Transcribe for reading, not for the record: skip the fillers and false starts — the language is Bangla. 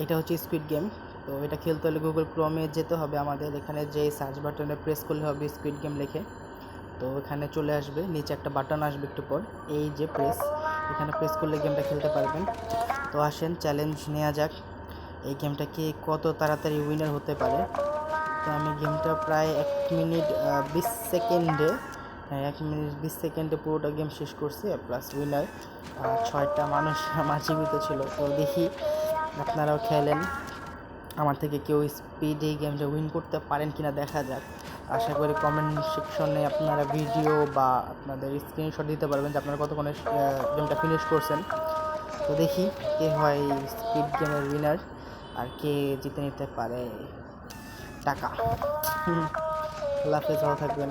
এটা হচ্ছে স্কুইড গেম। তো এটা খেলতে হলে গুগল ক্রোমে যেতে হবে আমাদের। এখানে যেই সার্চ বাটনে প্রেস করলে হবে স্কুইড গেম লিখে, তো এখানে চলে আসবে। নিচে একটা বাটন আসবে একটু পর, এই যে প্রেস, এখানে প্রেস করলে গেমটা খেলতে পারবেন। তো আসেন চ্যালেঞ্জ নেওয়া যাক, এই গেমটা কি কত তাড়াতাড়ি উইনার হতে পারে। তো আমি গেমটা প্রায় 1 মিনিট 20 সেকেন্ডে, হ্যাঁ 1 মিনিট 20 সেকেন্ডে পুরোটা গেম শেষ করছি। প্লাস উইনার 6টা মানুষ আমার জীবিত ছিল। তো দেখি আপনারাও খেলেন, আমার থেকে কেউ স্পিড এই গেমটা উইন করতে পারেন কিনা দেখা যাক। আশা করি কমেন্ট সেকশনে আপনারা ভিডিও বা আপনাদের স্ক্রিনশট দিতে পারবেন যে আপনারা কতক্ষণে গেমটা ফিনিশ করছেন। তো দেখি কে হয় স্পিড গেমের উইনার আর কে জিতে নিতে পারে টাকা। আল্লাহ হাফেজ, ভালো থাকবেন।